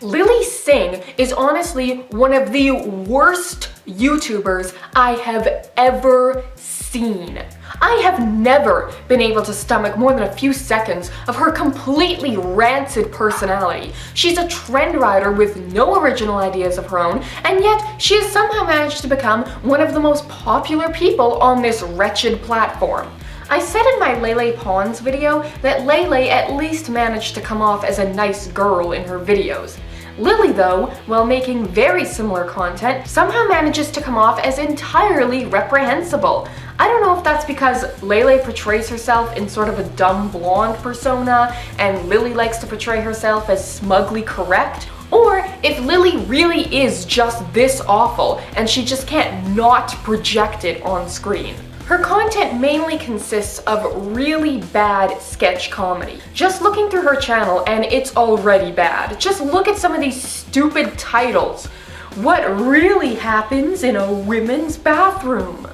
Lilly Singh is honestly one of the worst YouTubers I have ever seen. I have never been able to stomach more than a few seconds of her completely rancid personality. She's a trend rider with no original ideas of her own, and yet she has somehow managed to become one of the most popular people on this wretched platform. I said in my Lele Pawns video that Lele at least managed to come off as a nice girl in her videos. Lilly, though, while making very similar content, somehow manages to come off as entirely reprehensible. I don't know if that's because Lele portrays herself in sort of a dumb blonde persona and Lilly likes to portray herself as smugly correct, or if Lilly really is just this awful and she just can't not project it on screen. Her content mainly consists of really bad sketch comedy. Just looking through her channel and it's already bad. Just look at some of these stupid titles. What really happens in a women's bathroom?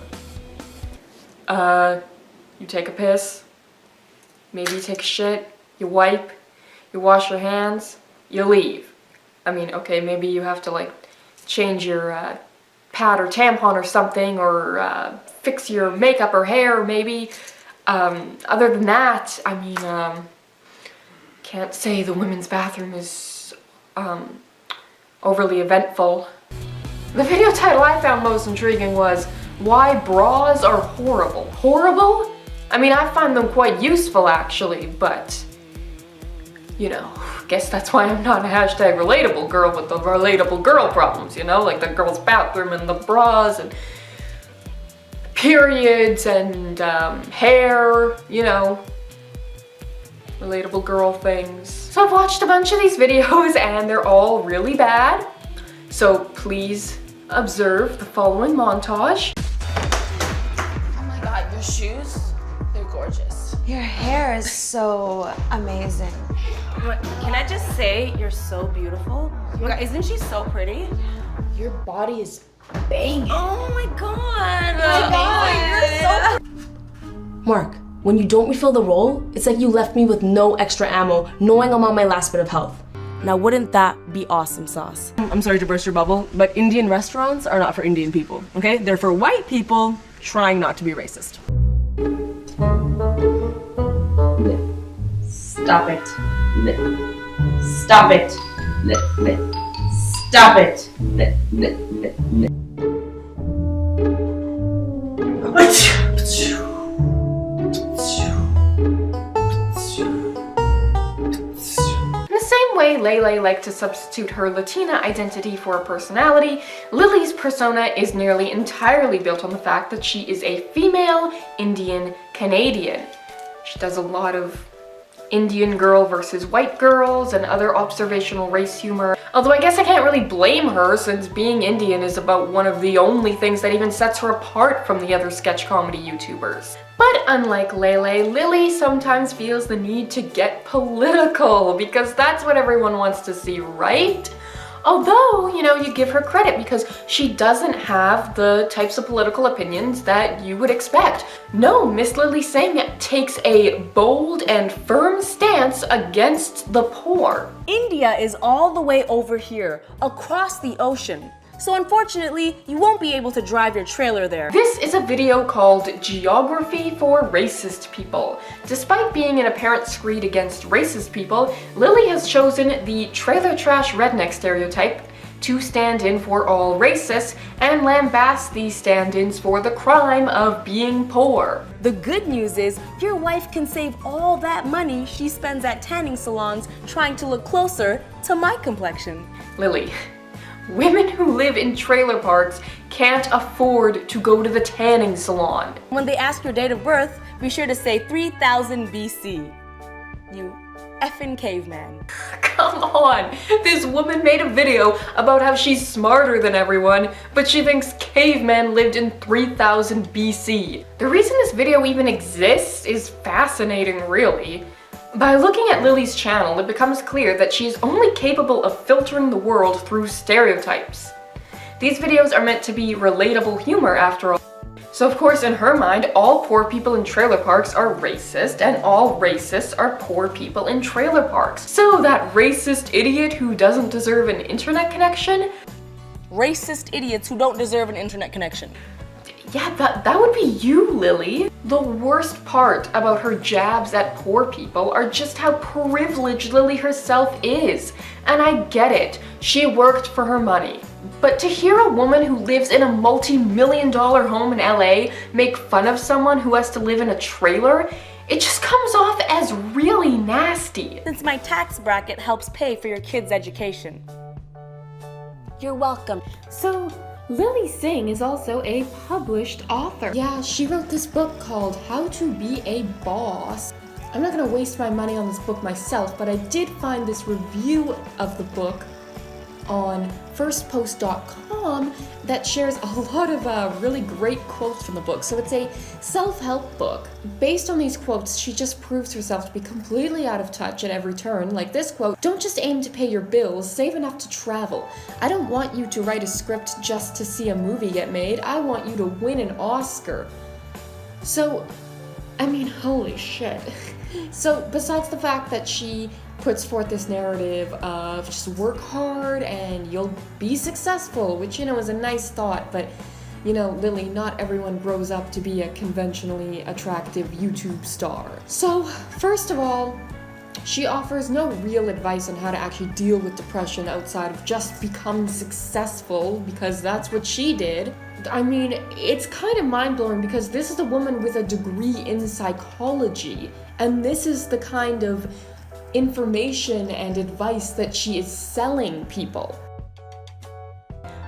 You take a piss, maybe you take a shit, you wipe, you wash your hands, you leave. I mean, okay, maybe you have to like change your pad or tampon or something, or fix your makeup or hair maybe. Other than that, I mean, can't say the women's bathroom is overly eventful. The video title I found most intriguing was "Why Bras Are Horrible." Horrible? I mean, I find them quite useful actually, but you know, guess that's why I'm not a hashtag relatable girl with the relatable girl problems, you know? Like the girl's bathroom and the bras and periods and hair, you know, relatable girl things. So I've watched a bunch of these videos and they're all really bad. So please observe the following montage. Oh my god, your shoes, they're gorgeous. Your hair is so amazing. Can I just say, you're so beautiful? Oh my god, isn't she so pretty? Your body is banging. Oh my god! Oh my You're so Mark, when you don't refill the roll, it's like you left me with no extra ammo, knowing I'm on my last bit of health. Now wouldn't that be awesome sauce? I'm sorry to burst your bubble, but Indian restaurants are not for Indian people, okay? They're for white people trying not to be racist. Stop it. Stop it. Stop it. In the same way Lele liked to substitute her Latina identity for a personality, Lilly's persona is nearly entirely built on the fact that she is a female Indian Canadian. She does a lot of Indian girl versus white girls and other observational race humor. Although I guess I can't really blame her, since being Indian is about one of the only things that even sets her apart from the other sketch comedy YouTubers. But unlike Lele, Lilly sometimes feels the need to get political, because that's what everyone wants to see, right? Although, you know, you give her credit because she doesn't have the types of political opinions that you would expect. No, Miss Lilly Singh takes a bold and firm stance against the poor. India is all the way over here, across the ocean. So unfortunately, you won't be able to drive your trailer there. This is a video called Geography for Racist People. Despite being an apparent screed against racist people, Lilly has chosen the trailer trash redneck stereotype to stand in for all racists and lambast these stand-ins for the crime of being poor. The good news is, your wife can save all that money she spends at tanning salons trying to look closer to my complexion. Lilly, women who live in trailer parks can't afford to go to the tanning salon. When they ask your date of birth, be sure to say 3000 BC. You effing caveman. Come on! This woman made a video about how she's smarter than everyone, but she thinks cavemen lived in 3000 BC. The reason this video even exists is fascinating, really. By looking at Lilly's channel, it becomes clear that she is only capable of filtering the world through stereotypes. These videos are meant to be relatable humor, after all. So of course in her mind, all poor people in trailer parks are racist and all racists are poor people in trailer parks. So that racist idiot who doesn't deserve an internet connection? Racist idiots who don't deserve an internet connection. Yeah, that would be you, Lily. The worst part about her jabs at poor people are just how privileged Lily herself is. And I get it, she worked for her money. But to hear a woman who lives in a multi-million-dollar home in LA make fun of someone who has to live in a trailer, it just comes off as really nasty. Since my tax bracket helps pay for your kids' education. You're welcome. So, Lilly Singh is also a published author. Yeah, she wrote this book called How to Be a Boss. I'm not gonna waste my money on this book myself, but I did find this review of the book on firstpost.com that shares a lot of really great quotes from the book. So it's a self-help book. Based on these quotes, she just proves herself to be completely out of touch at every turn. Like this quote, "Don't just aim to pay your bills, save enough to travel. I don't want you to write a script just to see a movie get made. I want you to win an Oscar." So, I mean, holy shit. So besides the fact that she puts forth this narrative of just work hard and you'll be successful, which, you know, is a nice thought, but, you know, Lily, not everyone grows up to be a conventionally attractive YouTube star. So, first of all, she offers no real advice on how to actually deal with depression outside of just become successful, because that's what she did. I mean, it's kind of mind-blowing because this is a woman with a degree in psychology, and this is the kind of information and advice that she is selling people.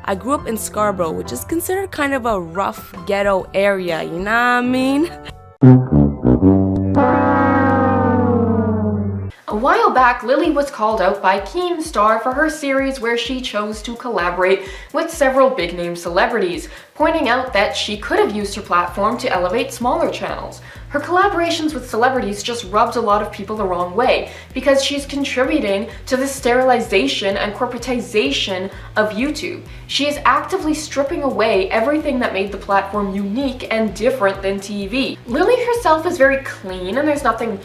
I grew up in Scarborough, which is considered kind of a rough ghetto area, you know what I mean? A while back, Lily was called out by Keemstar for her series where she chose to collaborate with several big-name celebrities, pointing out that she could have used her platform to elevate smaller channels. Her collaborations with celebrities just rubbed a lot of people the wrong way, because she's contributing to the sterilization and corporatization of YouTube. She is actively stripping away everything that made the platform unique and different than TV. Lily herself is very clean, and there's nothing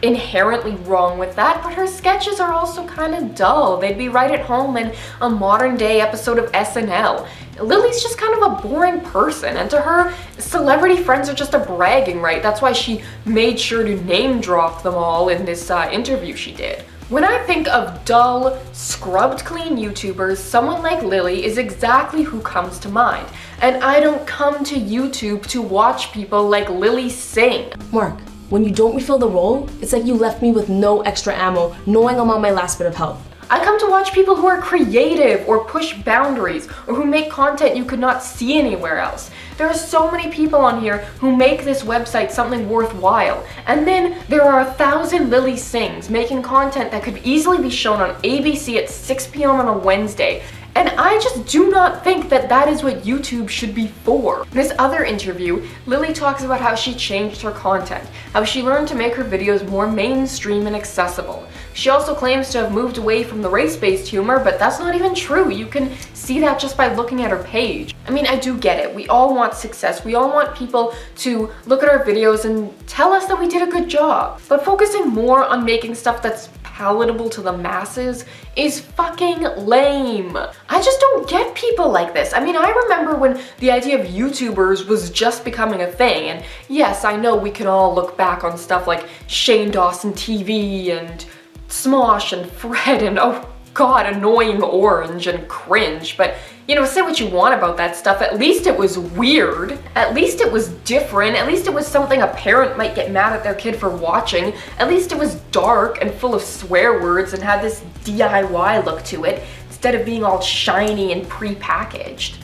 inherently wrong with that, but her sketches are also kind of dull. They'd be right at home in a modern day episode of SNL. Lily's just kind of a boring person, and to her, celebrity friends are just a bragging right. That's why she made sure to name drop them all in this interview she did. When I think of dull, scrubbed clean YouTubers, someone like Lily is exactly who comes to mind. And I don't come to YouTube to watch people like Lilly Singh. Mark, when you don't refill the roll, it's like you left me with no extra ammo, knowing I'm on my last bit of health. I come to watch people who are creative or push boundaries or who make content you could not see anywhere else. There are so many people on here who make this website something worthwhile. And then there are 1,000 Lilly Singhs making content that could easily be shown on ABC at 6 p.m. on a Wednesday. And I just do not think that that is what YouTube should be for. In this other interview, Lily talks about how she changed her content, how she learned to make her videos more mainstream and accessible. She also claims to have moved away from the race-based humor, but that's not even true. You can see that just by looking at her page. I mean, I do get it. We all want success. We all want people to look at our videos and tell us that we did a good job. But focusing more on making stuff that's palatable to the masses is fucking lame. I just don't get people like this. I mean, I remember when the idea of YouTubers was just becoming a thing, and yes, I know we can all look back on stuff like Shane Dawson TV and Smosh and Fred and oh god, Annoying Orange and cringe, but you know, say what you want about that stuff, at least it was weird, at least it was different, at least it was something a parent might get mad at their kid for watching, at least it was dark and full of swear words and had this DIY look to it, instead of being all shiny and pre-packaged.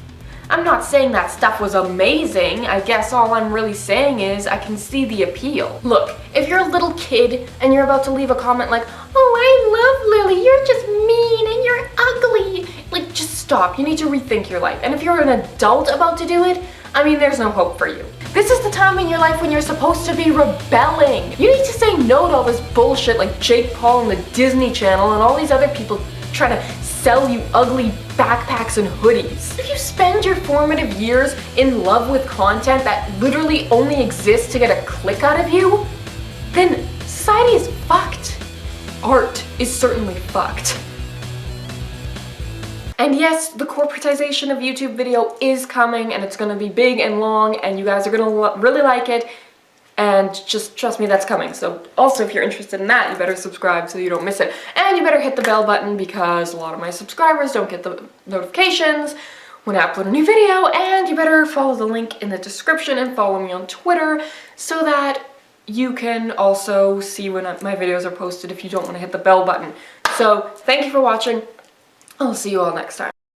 I'm not saying that stuff was amazing. I guess all I'm really saying is I can see the appeal. Look, if you're a little kid and you're about to leave a comment like, "Oh, I love Lily, you're just mean and you're ugly," like, just stop. You need to rethink your life. And if you're an adult about to do it, I mean, there's no hope for you. This is the time in your life when you're supposed to be rebelling. You need to say no to all this bullshit like Jake Paul and the Disney Channel and all these other people trying to sell you ugly backpacks and hoodies. If you spend your formative years in love with content that literally only exists to get a click out of you, then society is fucked. Art is certainly fucked. And yes, the corporatization of YouTube video is coming, and it's gonna be big and long, and you guys are gonna really like it. And just trust me, that's coming. So also, if you're interested in that, you better subscribe so you don't miss it. And you better hit the bell button because a lot of my subscribers don't get the notifications when I upload a new video. And you better follow the link in the description and follow me on Twitter so that you can also see when my videos are posted if you don't want to hit the bell button. So thank you for watching. I'll see you all next time.